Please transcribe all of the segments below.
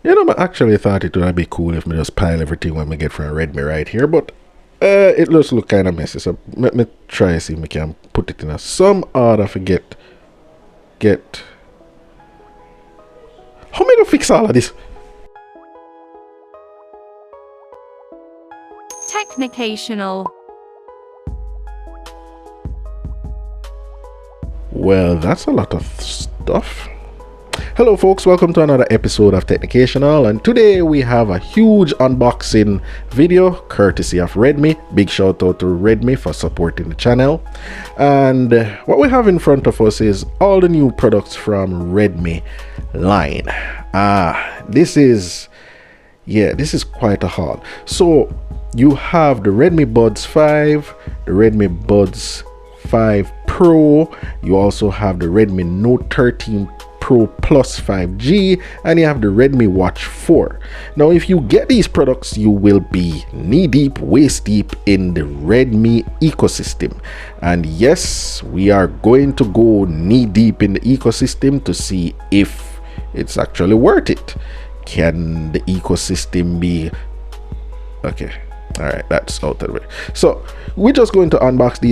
You know, I actually thought it would be cool if me just pile everything when we get from Redmi right here, but it just look kind of messy. So let me try see if we can put it in a some order for get. How am I gonna fix all of this? Technicational. Well, that's a lot of stuff. Hello folks, welcome to another episode of Technicational, and today we have a huge unboxing video courtesy of Redmi. Big shout out to Redmi for supporting the channel. And what we have in front of us is all the new products from Redmi line. This is quite a haul. So you have the Redmi Buds 5, the Redmi Buds 5 Pro, you also have the Redmi Note 13 Pro Plus 5G, and you have the Redmi Watch 4. Now if you get these products, you will be knee deep, waist deep in the Redmi ecosystem. And yes, we are going to go knee deep in the ecosystem to see if it's actually worth it. Can the ecosystem be okay? All right, that's out of the way. So we're just going to unbox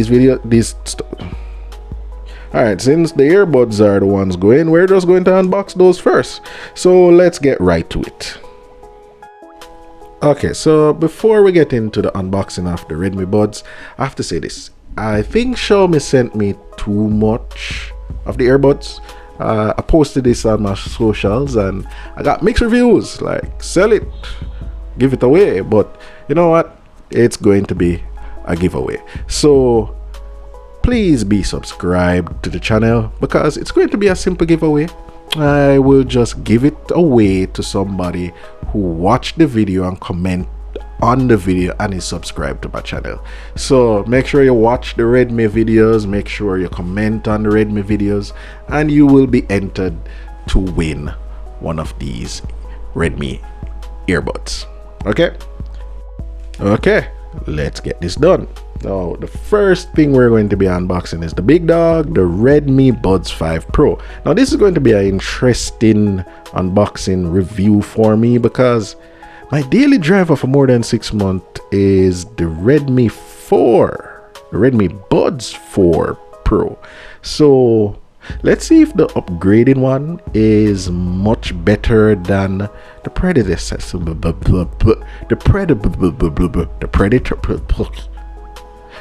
all right, since the earbuds are the ones going, we're just going to unbox those first. So let's get right to it. Okay, so before we get into the unboxing of the Redmi Buds, I have to say this. I think Xiaomi sent me too much of the earbuds. I posted this on my socials and I got mixed reviews, like sell it, give it away. But you know what? It's going to be a giveaway. So please be subscribed to the channel because it's going to be a simple giveaway. I will just give it away to somebody who watched the video and comment on the video and is subscribed to my channel. So make sure you watch the Redmi videos, make sure you comment on the Redmi videos, and you will be entered to win one of these Redmi earbuds. Okay, let's get this done. Now the first thing we're going to be unboxing is the big dog, the Redmi Buds 5 Pro. Now this is going to be an interesting unboxing review for me because my daily driver for more than 6 months is the Redmi 4, the Redmi Buds 4 Pro. So let's see if the upgraded one is much better than the predecessor.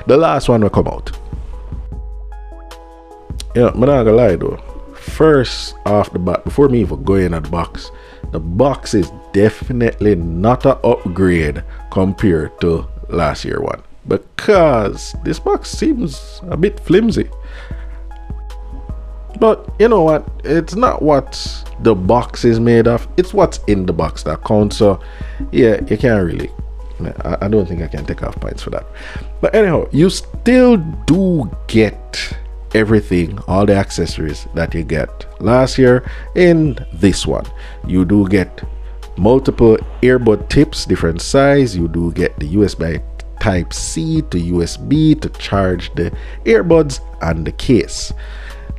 The last one will come out. Yeah, I'm not gonna lie though. First off the bat, before me even go in at the box is definitely not an upgrade compared to last year one, because this box seems a bit flimsy. But you know what? It's not what the box is made of, it's what's in the box that counts. So yeah, you can't really, I don't think I can take off points for that. But anyhow, you still do get everything, all the accessories that you get last year in this one. You do get multiple earbud tips, different size. You do get the USB type C to USB to charge the earbuds and the case.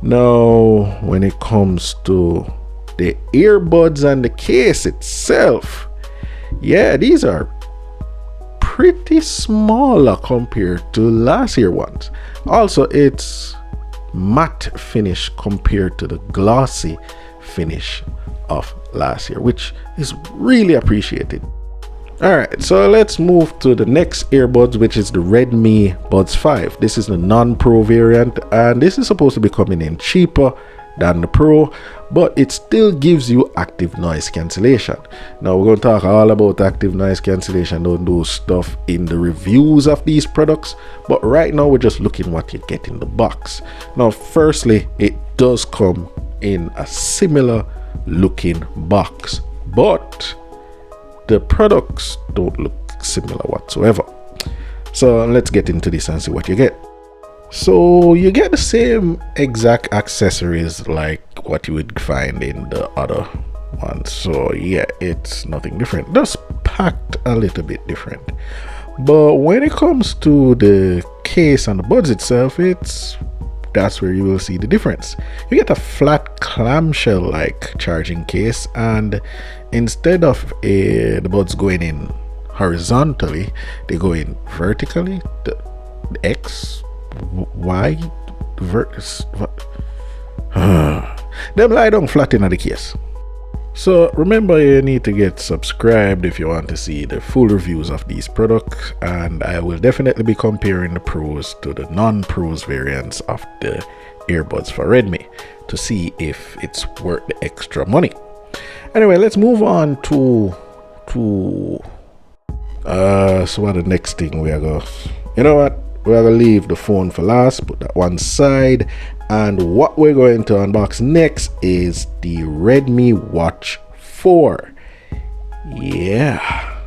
Now when it comes to the earbuds and the case itself, yeah, these are pretty smaller compared to last year ones. Also, it's matte finish compared to the glossy finish of last year, which is really appreciated. All right, so let's move to the next earbuds, which is the Redmi Buds 5. This is the non-pro variant, and this is supposed to be coming in cheaper than the Pro, but it still gives you active noise cancellation. Now we're going to talk all about active noise cancellation, don't do stuff in the reviews of these products, but right now we're just looking what you get in the box. Now firstly, it does come in a similar looking box, but the products don't look similar whatsoever. So let's get into this and see what you get. So you get the same exact accessories like what you would find in the other ones. So yeah, it's nothing different, just packed a little bit different. But when it comes to the case and the buds itself, it's that's where you will see the difference. You get a flat clamshell like charging case, and instead of the buds going in horizontally, they go in vertically. The X, Y, vertex. Them lie down flat in the case. So remember, you need to get subscribed if you want to see the full reviews of these products, and I will definitely be comparing the pros to the non-pros variants of the earbuds for Redmi to see if it's worth the extra money. Anyway, let's move on to so what the next thing we are going, you know what, we're gonna leave the phone for last, put that one side, and what we're going to unbox next is the Redmi Watch 4. Yeah,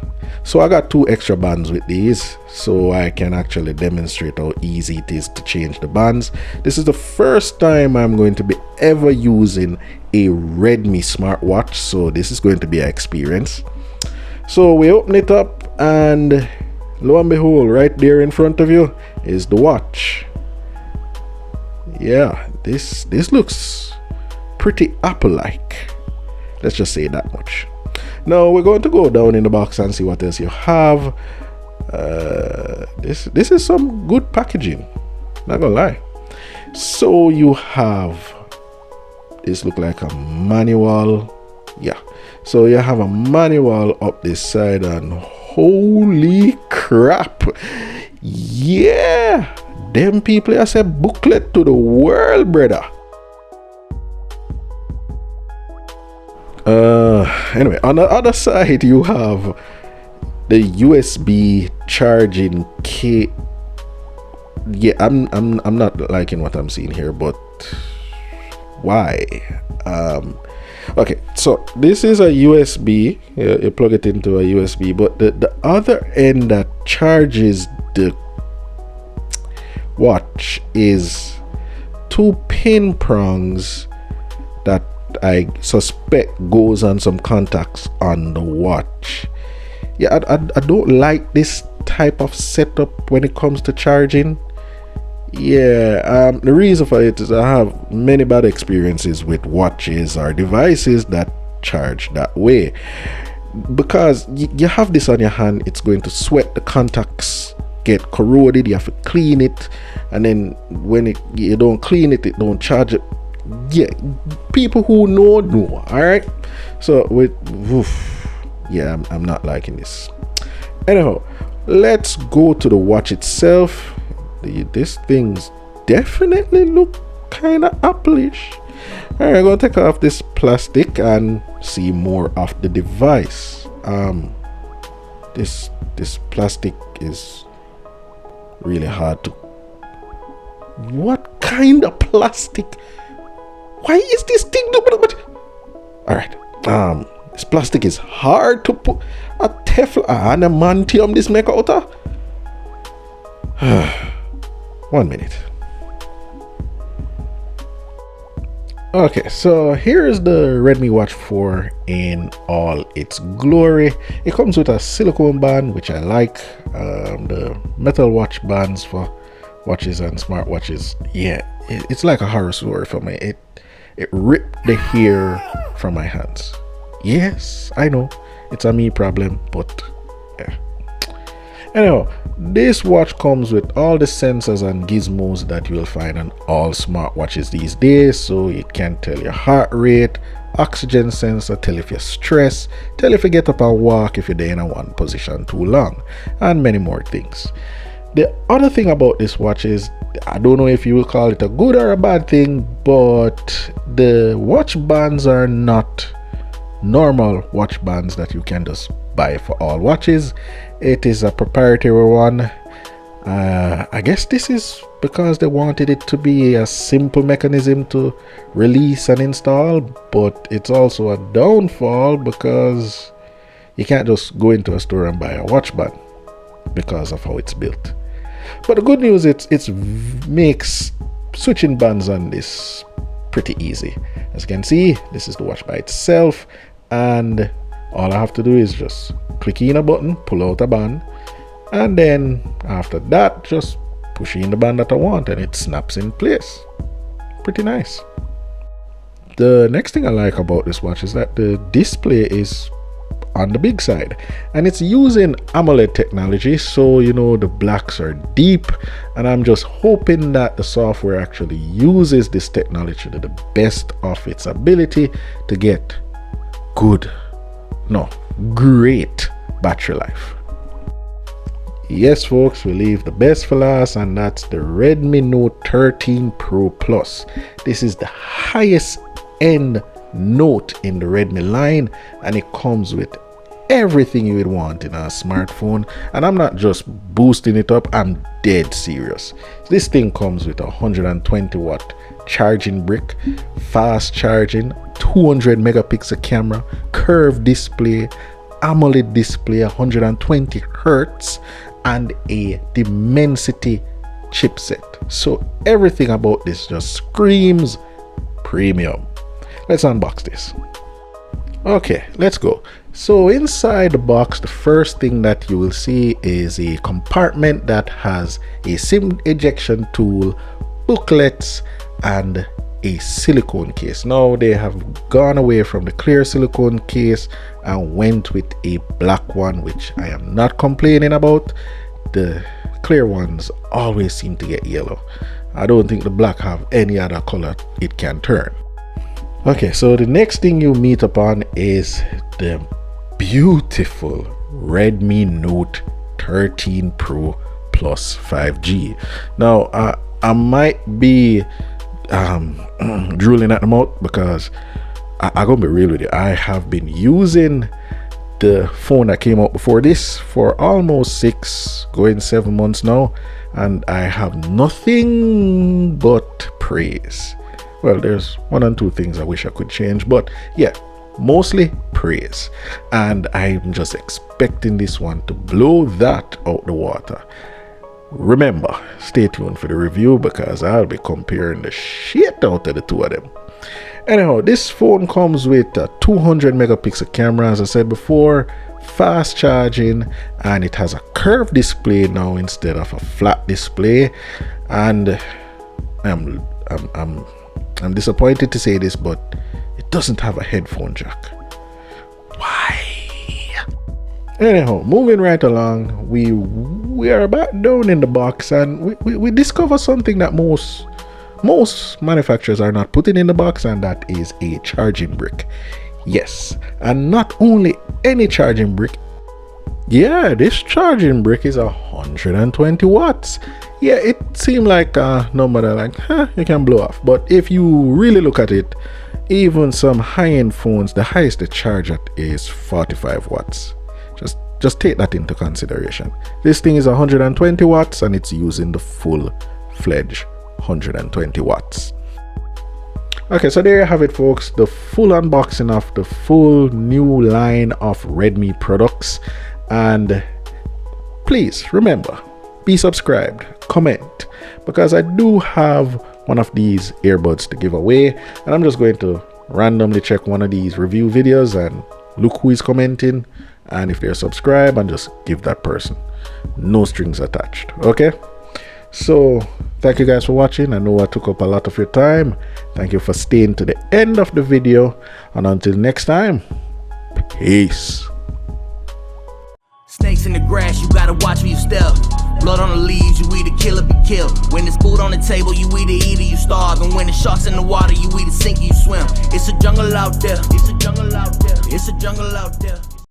so I got 2 extra bands with these, so I can actually demonstrate how easy it is to change the bands. This is the first time I'm going to be ever using a Redmi smartwatch, so this is going to be an experience. So we open it up, and lo and behold, right there in front of you is the watch. Yeah, this looks pretty Apple-like. Let's just say that much. Now we're going to go down in the box and see what else you have. This is some good packaging, not gonna lie. So you have, this look like a manual. Yeah, so you have a manual up this side, and holy crap, yeah, them people has a booklet to the world, brother. Anyway, on the other side you have the USB charging kit. Yeah, I'm not liking what I'm seeing here, but why? Okay, so this is a USB. You plug it into a USB, but the other end that charges the watch is 2 pin prongs that I suspect goes on some contacts on the watch. Yeah, I don't like this type of setup when it comes to charging. Yeah, the reason for it is I have many bad experiences with watches or devices that charge that way, because you have this on your hand, it's going to sweat, the contacts get corroded, you have to clean it, and then when you don't clean it, it don't charge it. Yeah, people who know. All right, so yeah, I'm not liking this. Anyhow, let's go to the watch itself. This thing's definitely look kind of Apple-ish. All right, I'm gonna take off this plastic and see more of the device. This plastic is really hard to. What kind of plastic? Why is this thing? All right, this plastic is hard to put. A Teflon and a Mantium this make out of. 1 minute. Okay, so here's the Redmi Watch 4 in all its glory. It comes with a silicone band, which I like. The metal watch bands for watches and smartwatches, yeah, it's like a horror story for me. It ripped the hair from my hands. Yes, I know it's a me problem, but yeah. Anyhow, this watch comes with all the sensors and gizmos that you will find on all smartwatches these days. So it can tell your heart rate, oxygen sensor, tell if you're stressed, tell if you get up and walk if you're there in a one position too long, and many more things. The other thing about this watch is, I don't know if you will call it a good or a bad thing, but the watch bands are not normal watch bands that you can just buy for all watches. It is a proprietary one. I guess this is because they wanted it to be a simple mechanism to release and install, but it's also a downfall because you can't just go into a store and buy a watch band because of how it's built. But the good news is it makes switching bands on this pretty easy. As you can see, this is the watch by itself, and all I have to do is just click in a button, pull out a band, and then after that just push in the band that I want and it snaps in place. Pretty nice. The next thing I like about this watch is that the display is on the big side and it's using AMOLED technology, so you know the blacks are deep, and I'm just hoping that the software actually uses this technology to the best of its ability to get great battery life. Yes folks, we leave the best for last, and that's the Redmi Note 13 Pro Plus. This is the highest end Note in the Redmi line, and it comes with everything you would want in a smartphone, and I'm not just boosting it up, I'm dead serious. This thing comes with a 120 watt charging brick, fast charging, 200 megapixel camera, curved display, AMOLED display, 120 hertz, and a Dimensity chipset. So everything about this just screams premium. Let's unbox this. Okay, let's go. So inside the box, the first thing that you will see is a compartment that has a SIM ejection tool, booklets, and a silicone case. Now they have gone away from the clear silicone case and went with a black one, which I am not complaining about. The clear ones always seem to get yellow. I don't think the black have any other color it can turn. Okay, so the next thing you meet upon is the beautiful Redmi Note 13 Pro Plus 5G. Now I might be drooling at the mouth because I'm gonna be real with you. I have been using the phone that came out before this for almost 6 going 7 months now, and I have nothing but praise. Well, there's one and two things I wish I could change, but yeah, mostly praise. And I'm just expecting this one to blow that out the water. Remember, stay tuned for the review because I'll be comparing the shit out of the two of them. Anyhow, this phone comes with a 200 megapixel camera, as I said before, fast charging, and it has a curved display now instead of a flat display. And I'm disappointed to say this, but it doesn't have a headphone jack. Why? Anyhow, moving right along, we are about down in the box, and we discover something that most manufacturers are not putting in the box, and that is a charging brick. Yes, and not only any charging brick. Yeah, this charging brick is 120 watts. Yeah, it seemed like a number that like, you can blow off. But if you really look at it, even some high-end phones, the highest they charge at is 45 watts. Just take that into consideration. This thing is 120 watts and it's using the full-fledged 120 watts. Okay, so there you have it folks, the full unboxing of the full new line of Redmi products. And please remember, be subscribed, comment, because I do have one of these earbuds to give away, and I'm just going to randomly check one of these review videos and look who is commenting, and if they're subscribed, and just give that person. No strings attached. Okay, so thank you guys for watching. I know I took up a lot of your time. Thank you for staying to the end of the video, and until next time, peace. Snakes in the grass, you gotta watch where you step. Blood on the leaves, you either kill or be killed. When there's food on the table, you either eat or you starve. And when the sharks in the water, you either sink or you swim. It's a jungle out there. It's a jungle out there. It's a jungle out there.